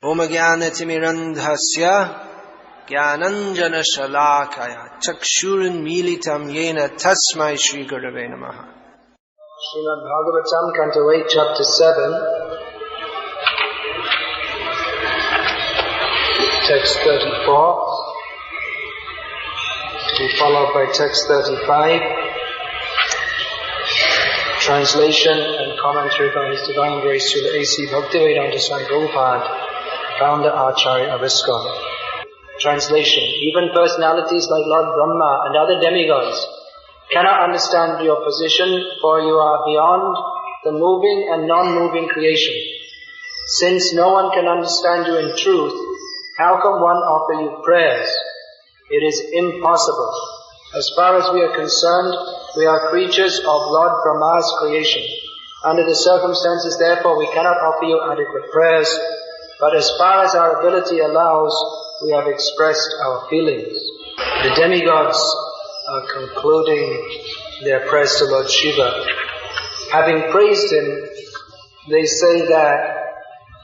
Om Jnanatirmirandhasya Jnananjana Shalakaya Chakshurun Militam Yena Tasmai Shri Gurave Namaha. Srimad Bhagavatam, Canto 8, Chapter 7, Text 34, to be followed by Text 35, translation and commentary by His Divine Grace to the A.C. Bhaktivedanta Swami Prabhupada, Founder Acharya of ISKCON. Translation: Even personalities like Lord Brahma and other demigods cannot understand your position, for you are beyond the moving and non-moving creation. Since no one can understand you in truth, how can one offer you prayers? It is impossible. As far as we are concerned, we are creatures of Lord Brahma's creation. Under the circumstances, therefore, we cannot offer you adequate prayers, but as far as our ability allows, we have expressed our feelings. The demigods are concluding their prayers to Lord Shiva. Having praised him, they say that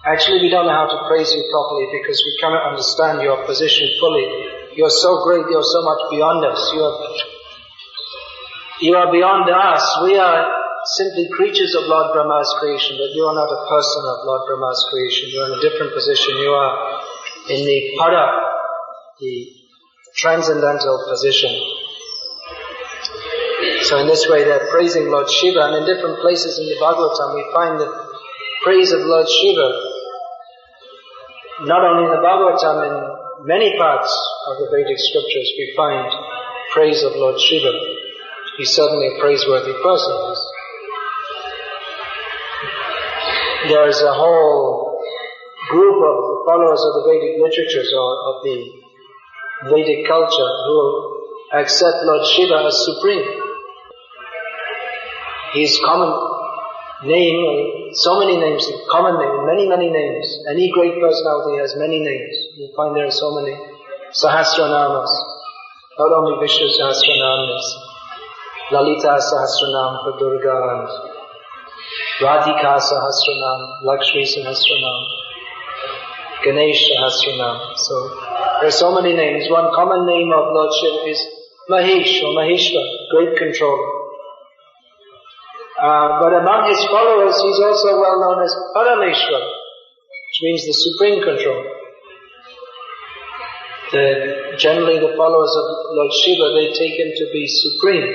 actually we don't know how to praise you properly because we cannot understand your position fully. You are so great, you are so much beyond us. You are beyond us. We are simply creatures of Lord Brahma's creation, but you are not a person of Lord Brahma's creation. You are in a different position. You are in the para, the transcendental position. So in this way they're praising Lord Shiva, and in different places in the Bhagavatam we find the praise of Lord Shiva. Not only in the Bhagavatam, in many parts of the Vedic scriptures we find praise of Lord Shiva. He's certainly a praiseworthy person. There is a whole group of followers of the Vedic literatures or of the Vedic culture who accept Lord Shiva as supreme. His common name, so many names, common name, many names. Any great personality has many names. You find there are so many Sahasranamas, not only Vishnu Sahasranamas, Lalita Sahasranam for Durga and Radhika Sahasranam, Lakshmi Sahasranam, Ganesh Sahasranam. So there are so many names. One common name of Lord Shiva is Mahesh or Maheshwar, great controller. But among his followers, he's also well known as Parameshwar, which means the supreme controller. Generally, the followers of Lord Shiva, they take him to be supreme.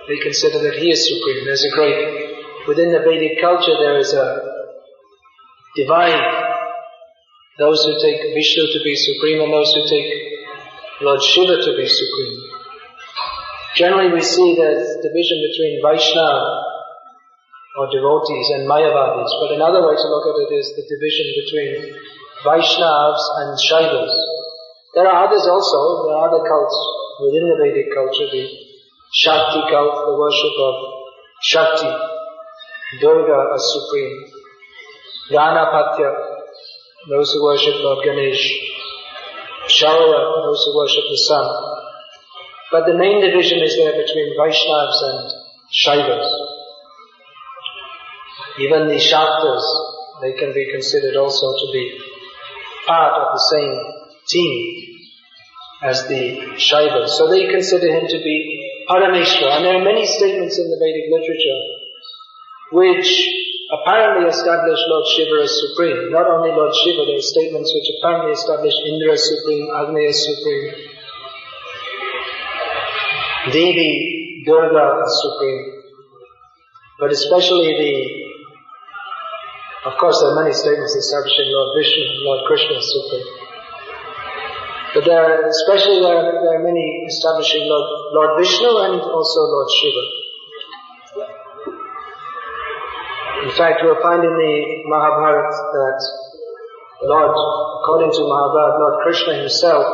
They consider that he is supreme. Within the Vedic culture, there is a divide. Those who take Vishnu to be supreme and those who take Lord Shiva to be supreme. Generally we see there's division between Vaishnava or devotees and Mayavadis, but another way to look at it is the division between Vaishnavas and Shaivas. There are others also, there are other cults within the Vedic culture, the Shakti cult, the worship of Shakti, Durga as supreme, Ganapatya, those who worship Lord Ganesh, Shaurya, those who worship the sun. But the main division is there between Vaishnavas and Shaivas. Even the Shaktas, they can be considered also to be part of the same team as the Shaivas. So they consider him to be Parameshwar. And there are many statements in the Vedic literature which apparently establish Lord Shiva as supreme. Not only Lord Shiva, there are statements which apparently establish Indra as supreme, Agni as supreme, Devi, Durga as supreme. But especially of course there are many statements establishing Lord Vishnu, Lord Krishna as supreme. But there are many establishing Lord Vishnu and also Lord Shiva. In fact, we'll find in the Mahabharata that according to Mahabharata, Lord Krishna himself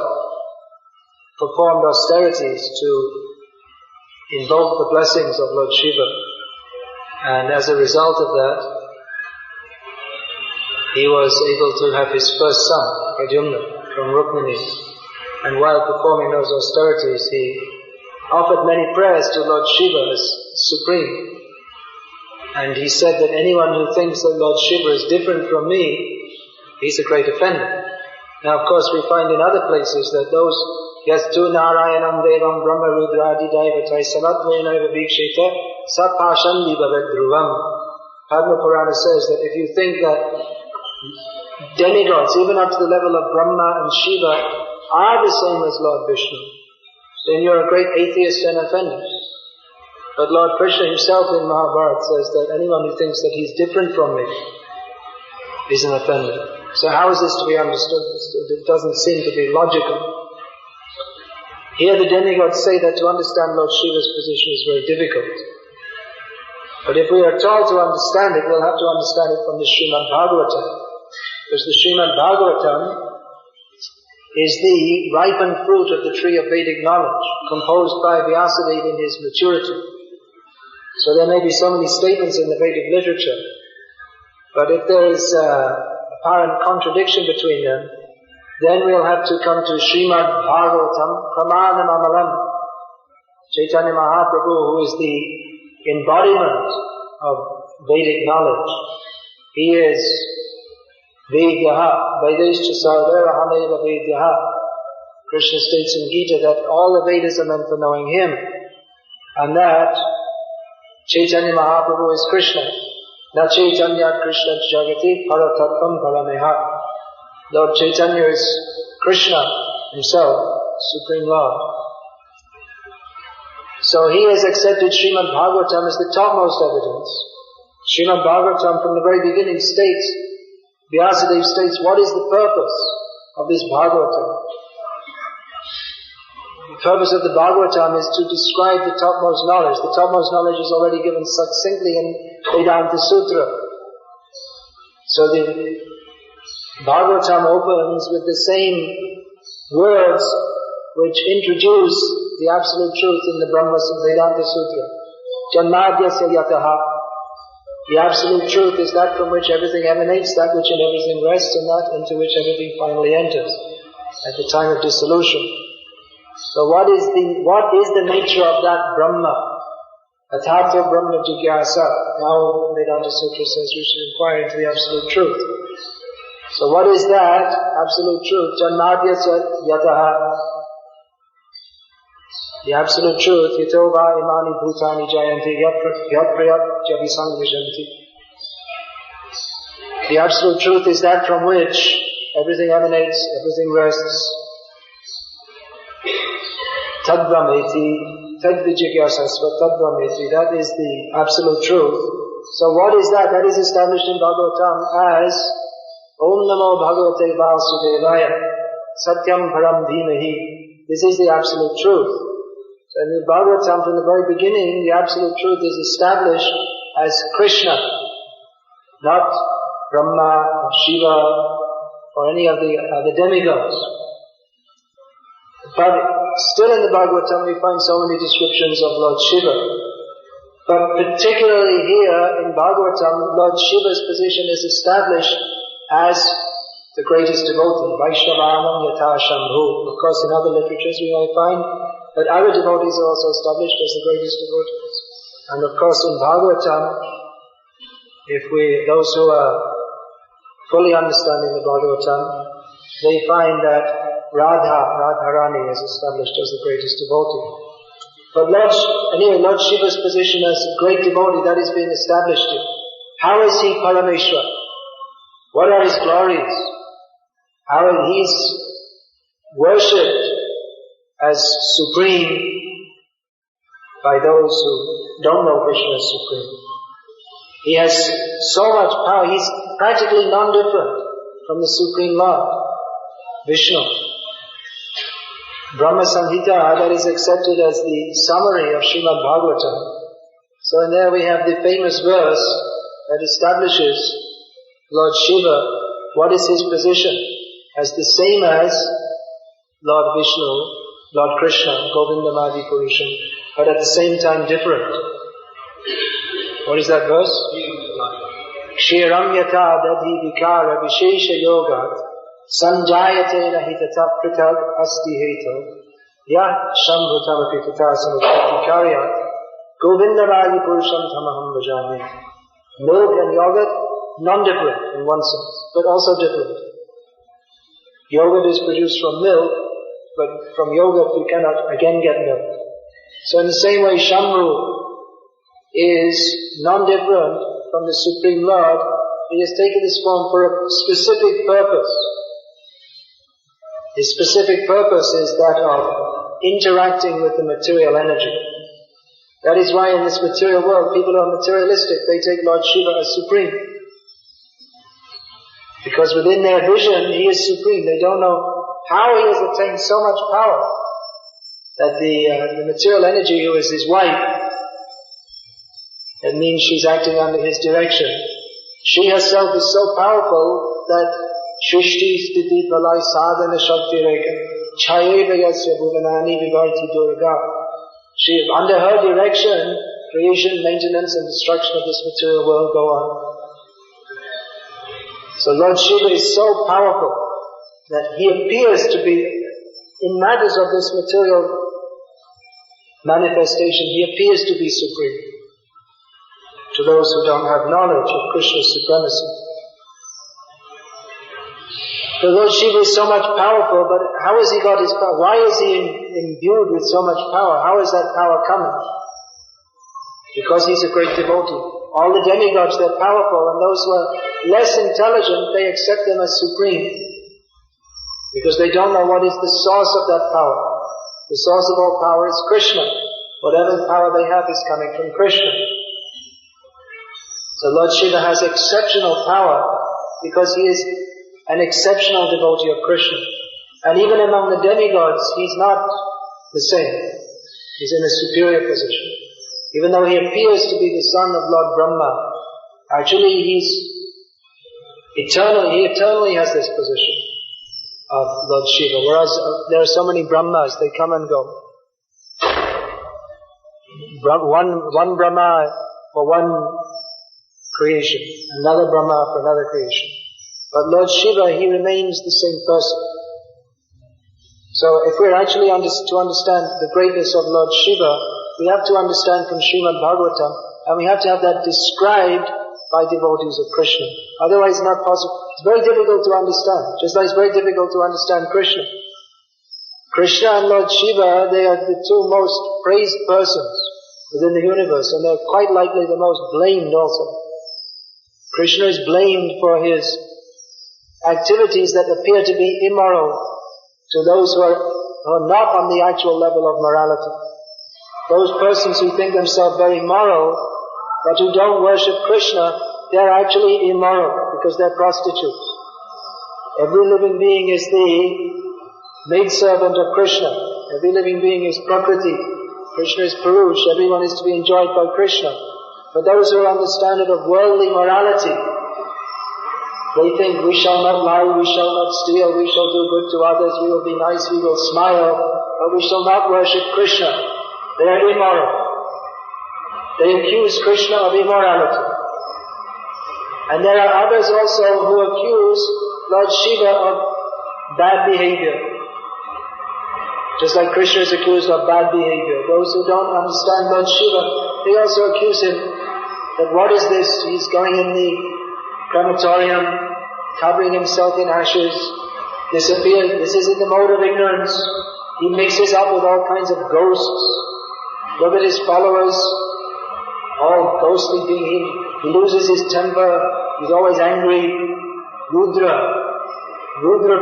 performed austerities to invoke the blessings of Lord Shiva. And as a result of that, he was able to have his first son, Pradyumna, from Rukmini. And while performing those austerities, he offered many prayers to Lord Shiva as supreme. And he said that anyone who thinks that Lord Shiva is different from me he's a great offender. Now of course we find in other places that those yastu narayanam devam brahma rudradi daivatai samatvenaiva vikshita sapashandi bhavedruvam. Padma Purana says that if you think that demigods, even up to the level of Brahma and Shiva, are the same as Lord Vishnu, then you're a great atheist and offender. But Lord Krishna himself in Mahabharata says that anyone who thinks that he's different from me is an offender. So how is this to be understood? It doesn't seem to be logical. Here the demigods say that to understand Lord Shiva's position is very difficult. But if we are told to understand it, we'll have to understand it from the Srimad Bhagavatam. Because the Srimad Bhagavatam is the ripened fruit of the tree of Vedic knowledge, composed by Vyasadeva in his maturity. So there may be so many statements in the Vedic literature, but if there is apparent contradiction between them, then we'll have to come to Srimad Bhagavatam, Pramanam Amalam. Chaitanya Mahaprabhu, who is the embodiment of Vedic knowledge. He is Vedyaha, Vedescha Sarvera Haneva Vedyaha. Krishna states in Gita that all the Vedas are meant for knowing him, and that Chaitanya Mahaprabhu is Krishna. Na Chaitanya Krishna Jagati Paratattvam Parameha. Lord Chaitanya is Krishna himself, Supreme Lord. So he has accepted Srimad Bhagavatam as the topmost evidence. Srimad Bhagavatam from the very beginning states, Vyasadeva states, what is the purpose of this Bhagavatam? The purpose of the Bhagavatam is to describe the topmost knowledge. The topmost knowledge is already given succinctly in Vedanta Sutra. So the Bhagavatam opens with the same words which introduce the absolute truth in the Brahma Vedanta Sutra. Janmadhyasya yataha. The absolute truth is that from which everything emanates, that which in everything rests, and that into which everything finally enters at the time of dissolution. So what is the nature of that Brahma? Athatha Brahma Jigyasa. Now Vedanta Sutra says we should inquire into the absolute truth. So what is that absolute truth? Janmadhyasya yataha. The absolute truth, Yatova imani bhutani jayanti yatprayat javisang vishanti. The absolute truth is that from which everything emanates, everything rests. Tadbrahmeti, tadvijigyasasva tadbrahmeti. That is the absolute truth. So what is that? That is established in Bhagavatam as Om Namo Bhagavate Vasudevaya Satyam Param Dhimahi. This is the absolute truth. So in the Bhagavatam, from the very beginning, the absolute truth is established as Krishna, not Brahma or Shiva or any of the demigods. But still in the Bhagavatam we find so many descriptions of Lord Shiva. But particularly here in Bhagavatam, Lord Shiva's position is established as the greatest devotee, Vaishnavanam Yatha Shambhu. Of course in other literatures we may find that other devotees are also established as the greatest devotees. And of course in Bhagavatam, those who are fully understanding the Bhagavatam, they find that Radharani is established as the greatest devotee. But Lord Shiva's position as a great devotee, that is being established here. How is he Parameshwar? What are his glories? How he's worshipped as supreme by those who don't know Krishna as supreme. He has so much power, he's practically non-different from the Supreme Lord, Vishnu. Brahma Samhita, that is accepted as the summary of Srimad Bhagavatam. So in there we have the famous verse that establishes Lord Shiva, what is his position, as the same as Lord Vishnu, Lord Krishna, Govindamadi Purusham, but at the same time different. What is that verse? Kshiram yata dadhi vikara vishesha yogat sanjayate nahitata pritag asti heto yah shambhutamapi tata samapati karyat Govindamadi Purusham tamaham bhajami. Milk and yogurt, non-different in one sense, but also different. Yogurt is produced from milk, but from yogurt you cannot again get milk. So in the same way, Shambhu is non-different from the Supreme Lord. He has taken this form for a specific purpose. His specific purpose is that of interacting with the material energy. That is why in this material world, people who are materialistic, they take Lord Shiva as supreme. Because within their vision, he is supreme. They don't know how he has attained so much power that the material energy who is his wife, it means she's acting under his direction. She herself is so powerful that Shrishti Sthiti Pralay Sadhana Shakti Reka Chayeva Yasya Bhuvanani Vivarti Durga. She, under her direction, creation, maintenance and destruction of this material world go on. So Lord Shiva is so powerful that he appears to be, in matters of this material manifestation, he appears to be supreme to those who don't have knowledge of Krishna's supremacy. So Lord Shiva is so much powerful, but how has he got his power? Why is he imbued with so much power? How is that power coming? Because he's a great devotee. All the demigods, they're powerful, and those who are less intelligent, they accept them as supreme. Because they don't know what is the source of that power. The source of all power is Krishna. Whatever power they have is coming from Krishna. So Lord Shiva has exceptional power because he is an exceptional devotee of Krishna. And even among the demigods, he's not the same. He's in a superior position. Even though he appears to be the son of Lord Brahma, actually he's eternal. He eternally has this position of Lord Shiva. Whereas there are so many Brahmas, they come and go. One Brahma for one creation, another Brahma for another creation. But Lord Shiva, he remains the same person. So if we're actually to understand the greatness of Lord Shiva, we have to understand from Srimad Bhagavatam, and we have to have that described by devotees of Krishna. Otherwise it's not possible. It's very difficult to understand, just like it's very difficult to understand Krishna. Krishna and Lord Shiva, they are the two most praised persons within the universe, and they're quite likely the most blamed also. Krishna is blamed for his activities that appear to be immoral to those who are not on the actual level of morality. Those persons who think themselves very moral, but who don't worship Krishna, they're actually immoral because they're prostitutes. Every living being is the maidservant of Krishna. Every living being is Prakriti. Krishna is Purush. Everyone is to be enjoyed by Krishna. But those who are on the standard of worldly morality, they think we shall not lie, we shall not steal, we shall do good to others, we will be nice, we will smile, but we shall not worship Krishna. They are immoral. They accuse Krishna of immorality. And there are others also who accuse Lord Shiva of bad behavior. Just like Krishna is accused of bad behavior. Those who don't understand Lord Shiva, they also accuse him that what is this? He's going in the crematorium, covering himself in ashes, disappears. This is in the mode of ignorance. He mixes up with all kinds of ghosts. Look at his followers, all ghostly being. He loses his temper. He's always angry. Rudra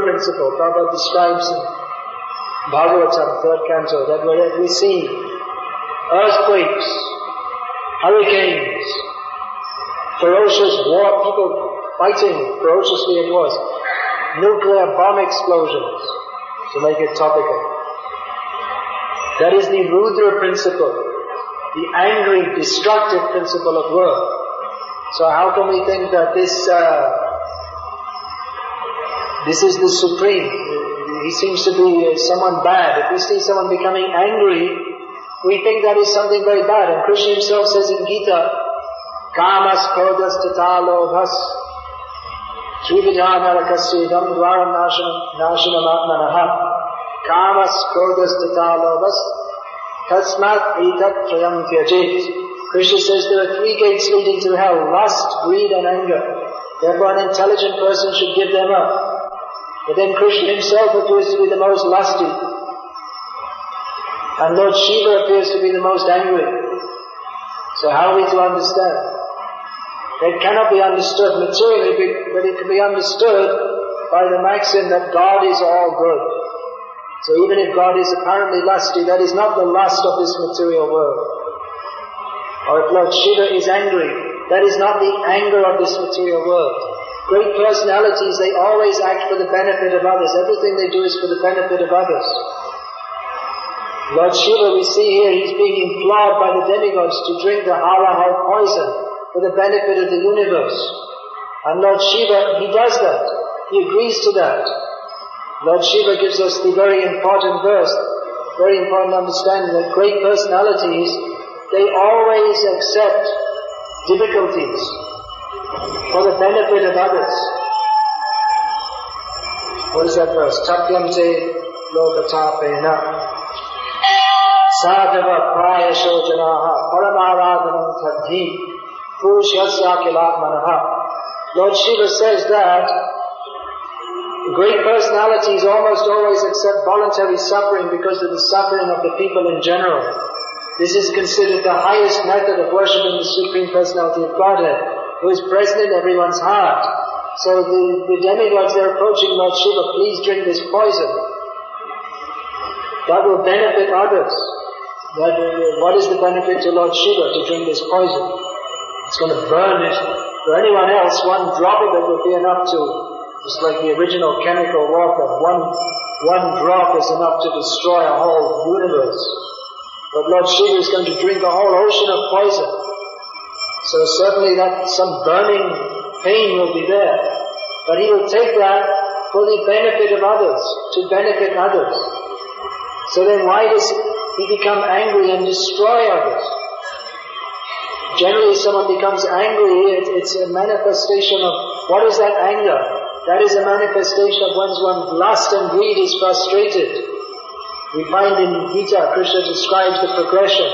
principle. Prabhupada describes in Bhagavatam, 3rd canto, that wherever we see earthquakes, hurricanes, ferocious war, people fighting ferociously in wars, nuclear bomb explosions, to make it topical. That is the Rudra principle, the angry, destructive principle of world. So how can we think that this is the supreme? He seems to be someone bad. If we see someone becoming angry, we think that is something very bad. And Krishna himself says in Gita, Kamas Kodas Tata Lobhas Srividha Narakasya Idam Dwaram Nashanam Atmanaha Kamas Kodas Tata Lobhas Tasmat Etat Trayam Tyajit. Krishna says there are 3 gates leading to hell: lust, greed and anger. Therefore an intelligent person should give them up. But then Krishna himself appears to be the most lusty. And Lord Shiva appears to be the most angry. So how are we to understand? It cannot be understood materially, but it can be understood by the maxim that God is all good. So even if God is apparently lusty, that is not the lust of this material world. Or if Lord Shiva is angry, that is not the anger of this material world. Great personalities, they always act for the benefit of others. Everything they do is for the benefit of others. Lord Shiva, we see here, he's being implored by the demigods to drink the hara poison for the benefit of the universe. And Lord Shiva, he does that. He agrees to that. Lord Shiva gives us the very important verse, very important understanding that great personalities, they always accept difficulties for the benefit of others. What is that verse? Chakyamte lokatapena sadhava prayasho janaha paramaradhanam tadhi pushyasya kilatmanaha. Lord Shiva says that great personalities almost always accept voluntary suffering because of the suffering of the people in general. This is considered the highest method of worshipping the Supreme Personality of Godhead, who is present in everyone's heart. So the demigods, they're approaching Lord Shiva, please drink this poison. That will benefit others. What is the benefit to Lord Shiva to drink this poison? It's going to burn it. For anyone else, one drop of it would be enough to, just like the original chemical warfare, one drop is enough to destroy a whole universe. But Lord Shiva is going to drink a whole ocean of poison. So certainly that some burning pain will be there. But he will take that for the benefit of others, to benefit others. So then why does he become angry and destroy others? Generally someone becomes angry, it's a manifestation of, what is that anger? That is a manifestation of one's lust and greed is frustrated. We find in Gita, Krishna describes the progression,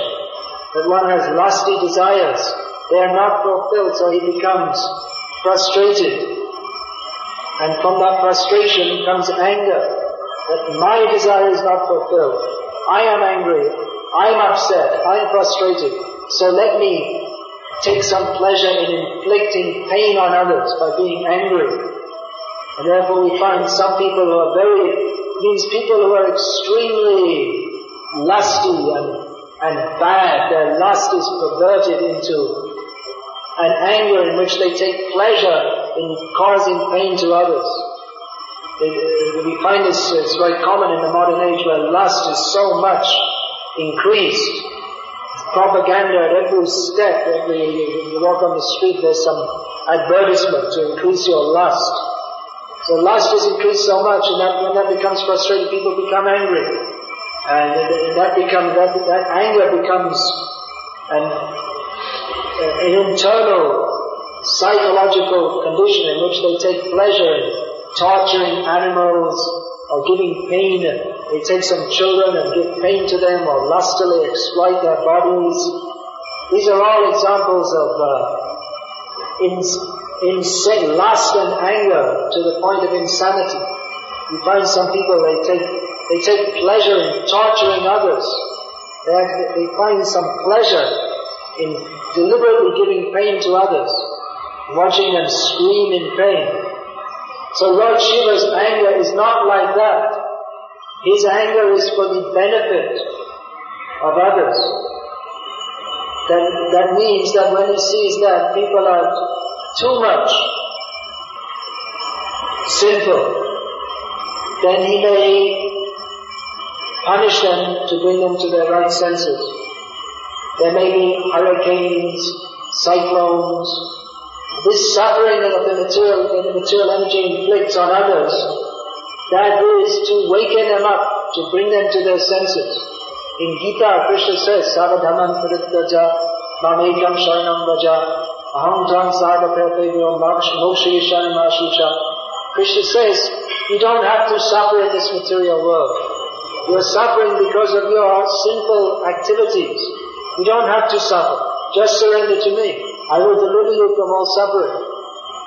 that one has lusty desires. They are not fulfilled, so he becomes frustrated. And from that frustration comes anger, that my desire is not fulfilled. I am angry, I am upset, I am frustrated. So let me take some pleasure in inflicting pain on others by being angry. And therefore we find some people who are people who are extremely lusty and bad. Their lust is perverted into an anger in which they take pleasure in causing pain to others. We find this, it's very common in the modern age where lust is so much increased. Propaganda at every step, you walk on the street, there's some advertisement to increase your lust. So lust is increased so much, and when that becomes frustrated, people become angry. And that anger becomes an internal psychological condition in which they take pleasure in torturing animals or giving pain. They take some children and give pain to them or lustily exploit their bodies. These are all examples of insane lust and anger to the point of insanity. You find some people, they take pleasure in torturing others. They find some pleasure in deliberately giving pain to others, watching them scream in pain. So Lord Shiva's anger is not like that. His anger is for the benefit of others. That means that when he sees that people are too much sinful, then he may punish them to bring them to their right senses. There may be hurricanes, cyclones. This suffering that the material energy inflicts on others, that is to waken them up, to bring them to their senses. In Gita, Krishna says, Savadhaman Parittaja, Mamekam Sharanam Vaja, Aham Tvam Sarvapratevyo Moksheshan Mashisha. Krishna says, you don't have to suffer in this material world. You're suffering because of your sinful activities. You don't have to suffer. Just surrender to me. I will deliver you from all suffering.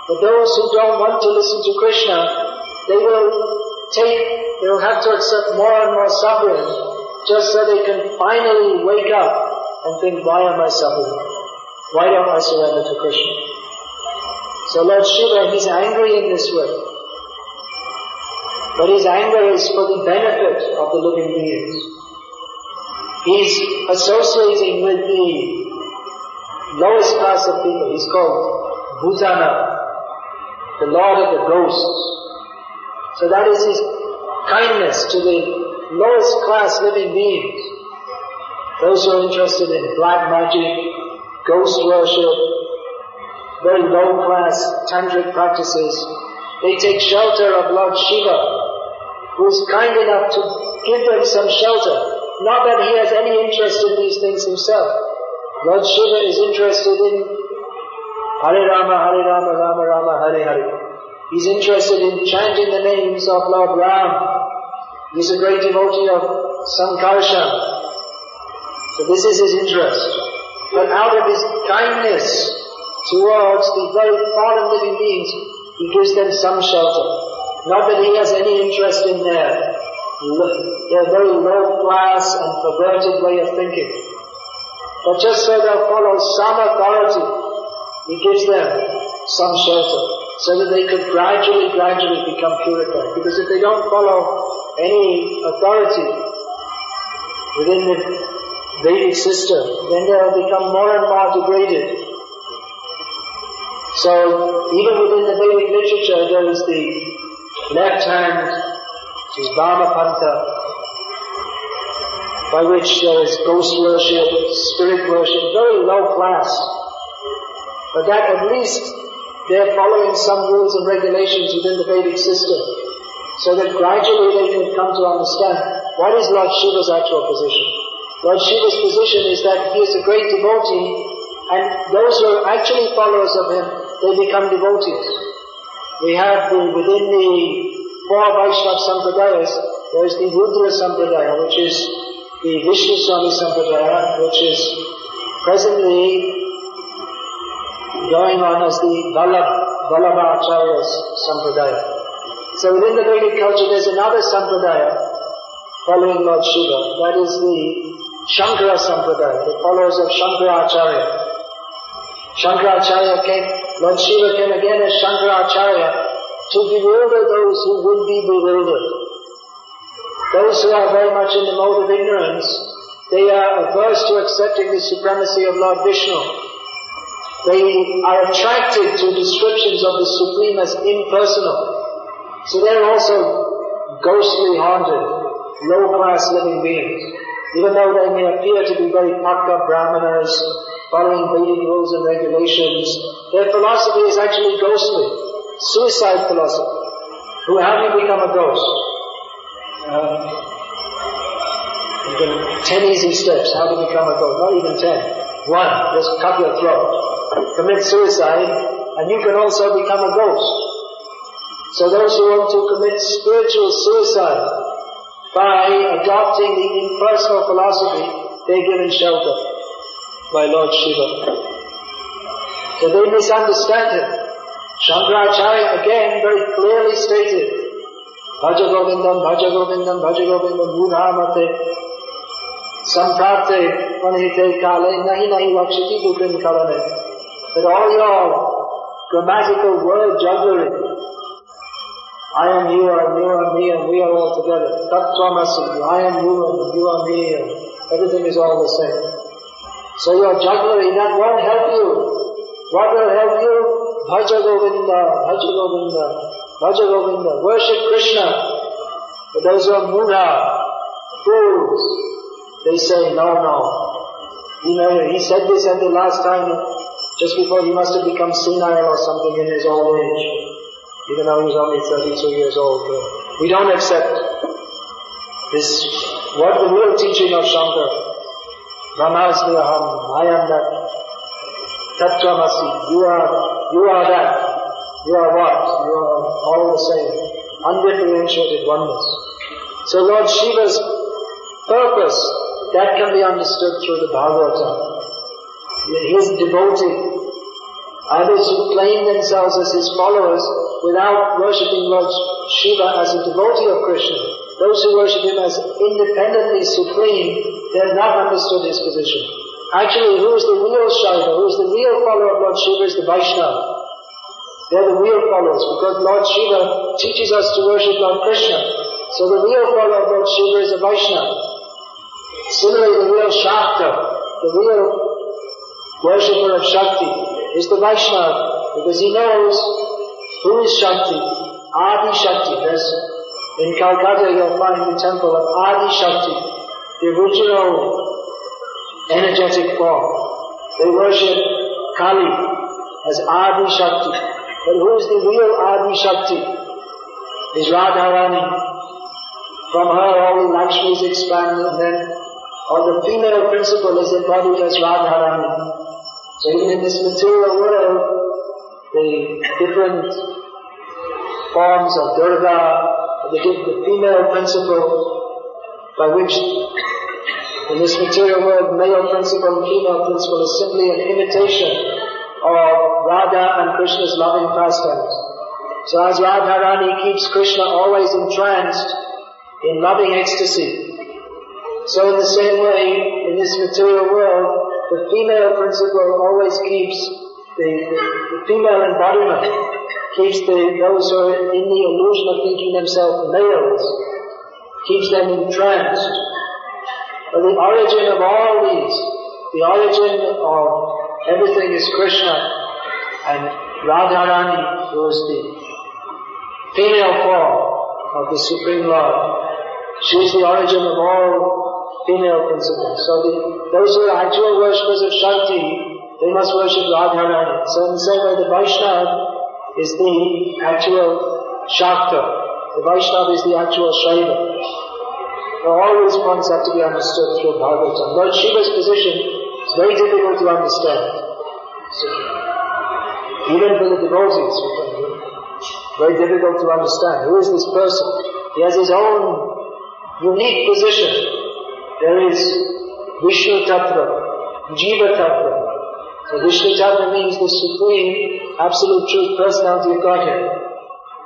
But those who don't want to listen to Krishna, they will have to accept more and more suffering just so they can finally wake up and think, why am I suffering? Why don't I surrender to Krishna? So Lord Shiva, he's angry in this way. But his anger is for the benefit of the living beings. He's associating with the lowest class of people. He's called Bhutana, the Lord of the ghosts. So that is his kindness to the lowest class living beings. Those who are interested in black magic, ghost worship, very low class tantric practices, they take shelter of Lord Shiva, who is kind enough to give them some shelter. Not that he has any interest in these things himself. Lord Shiva is interested in Hare Rama, Rama Rama, Hare Hare. He's interested in chanting the names of Lord Ram. He's a great devotee of Sankarshan. So this is his interest. But out of his kindness towards the very fallen living beings, he gives them some shelter. Not that he has any interest in their very low class and perverted way of thinking. But just so they'll follow some authority, he gives them some shelter, so that they could gradually become purified. Because if they don't follow any authority within the Vedic system, then they'll become more and more degraded. So even within the Vedic literature, there is the left hand, which is Vamapanta, by which there is ghost worship, spirit worship, very low class. But that at least they're following some rules and regulations within the Vedic system, so that gradually they can come to understand what is Lord Shiva's actual position. Lord Shiva's position is that he is a great devotee, and those who are actually followers of him, they become devotees. We have within the four Vaishnava Sampradayas, there is the Rudra Sampradaya, which is the Vishnu Swami Sampradaya, which is presently going on as the Vallabhacharya's Sampradaya. So within the Vedic culture there's another Sampradaya following Lord Shiva. That is the Shankara Sampradaya, the followers of Shankaracharya. Shankaracharya came, Lord Shiva came again as Shankaracharya to bewilder those who would be bewildered. Those who are very much in the mode of ignorance, they are averse to accepting the supremacy of Lord Vishnu. They are attracted to descriptions of the Supreme as impersonal. So they're also ghostly haunted, low-class living beings. Even though they may appear to be very pakka brahmanas, following Vedic rules and regulations, their philosophy is actually ghostly, suicide philosophy. How do you become a ghost? 10 easy steps, how to become a ghost. Not even 10. 1, just cut your throat. Commit suicide, and you can also become a ghost. So those who want to commit spiritual suicide by adopting the impersonal philosophy, they're given shelter by Lord Shiva. So they misunderstand him. Shankaracharya again very clearly stated, Bhaja Govindam, Bhaja Govindam, Bhaja Govindam, Mudhamate, Samprapte, Vanhite Kale, Nahi Nahi Lakshati Dukhin Kalane. That all your grammatical word jugglery, I am you and you are me and we are all together. Tattvamasi, I am you and you are me and everything is all the same. So your jugglery, that won't help you. What will help you? Bhaja Govinda, Bhaja Govinda, Bhaja Govinda. Worship Krishna. But those who are mudha, fools, they say, no. He said this at the last time, just before he must have become senile or something in his old age. Even though he was only 32 years old. We don't accept this, what the real teaching of Shankara. Brahmasmi aham, I am that. Tattvamasi, you are that. You are what? You are all the same. Undifferentiated oneness. So Lord Shiva's purpose, that can be understood through the Bhagavatam. His devotee, others who claim themselves as his followers without worshipping Lord Shiva as a devotee of Krishna, those who worship him as independently supreme, they have not understood his position. Actually, who is the real Shiva, who is the real follower of Lord Shiva is the Vaishnava. They are the real followers, because Lord Shiva teaches us to worship Lord Krishna. So the real follower of Lord Shiva is a Vaishnava. Similarly, the real Shakta, the real worshipper of Shakti, is the Vaishnava, because he knows who is Shakti, Adi Shakti. In Calcutta you'll find the temple of Adi Shakti, the original energetic form. They worship Kali as Adi Shakti. But who is the real Adi Shakti? Is Radharani. From her all the Lakshmis expand, and then the female principle is embodied as Radharani. So even in this material world, the different forms of Durga, the female principle, by which in this material world, male principle and female principle is simply an imitation of Radha and Krishna's loving pastimes. So as Radharani keeps Krishna always entranced in loving ecstasy, so in the same way, in this material world, the female principle always keeps the female embodiment, keeps those who are in the illusion of thinking themselves males, keeps them entranced. But the origin of all these, the origin of everything is Krishna, and Radharani, who is the female form of the Supreme Lord. She is the origin of all female principles. So those who are actual worshippers of Shakti, they must worship Radharani. So in the same way, the Vaishnava is the actual Shakta. The Vaishnava is the actual Shaiva. Now all these points have to be understood through Bhagavatam. Lord Shiva's position is very difficult to understand. So, even for the devotees, very difficult to understand. Who is this person? He has his own unique position. There is Vishnu Tattva, Jiva Tattva. So Vishnu Tattva means the supreme, absolute truth personality of Godhead.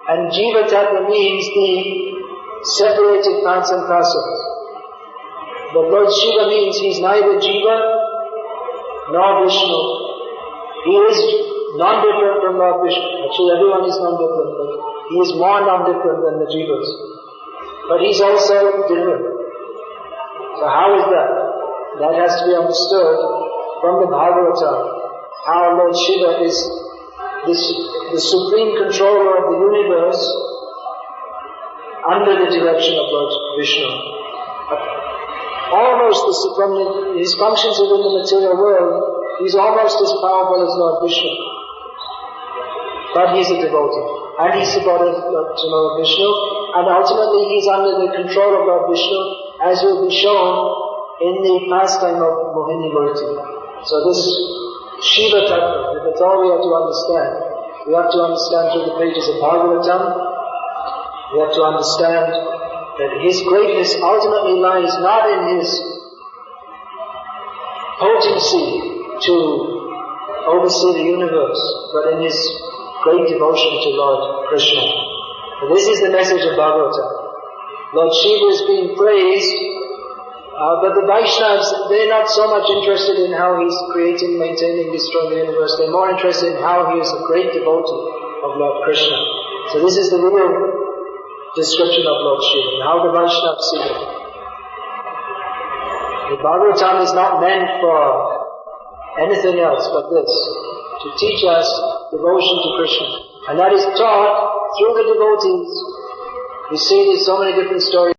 And Jiva Tattva means the separated parts and parcels. But Lord Shiva means he's neither Jiva nor Vishnu. He is non-different from Lord Vishnu. Actually everyone is non-different, but he is more non-different than the Jivas. But he's also different. So how is that? That has to be understood from the Bhagavatam. How Lord Shiva is the supreme controller of the universe under the direction of Lord Vishnu. Almost from his functions within the material world, he's almost as powerful as Lord Vishnu. But he's a devotee. And he's devoted to Lord Vishnu. And ultimately he's under the control of Lord Vishnu, as will be shown in the pastime of Mohini Murti. So this Shiva Tattva, that's all we have to understand. We have to understand through the pages of Bhagavatam. We have to understand that his greatness ultimately lies not in his potency to oversee the universe, but in his great devotion to Lord Krishna. And this is the message of Bhagavatam. Lord Shiva is being praised, but the Vaishnavas, they're not so much interested in how he's creating, maintaining, destroying the universe. They're more interested in how he is a great devotee of Lord Krishna. So this is the real description of Lord Shiva, and how the Vaishnavas see him. The Bhagavatam is not meant for anything else but this, to teach us devotion to Krishna. And that is taught through the devotees. We see there's so many different stories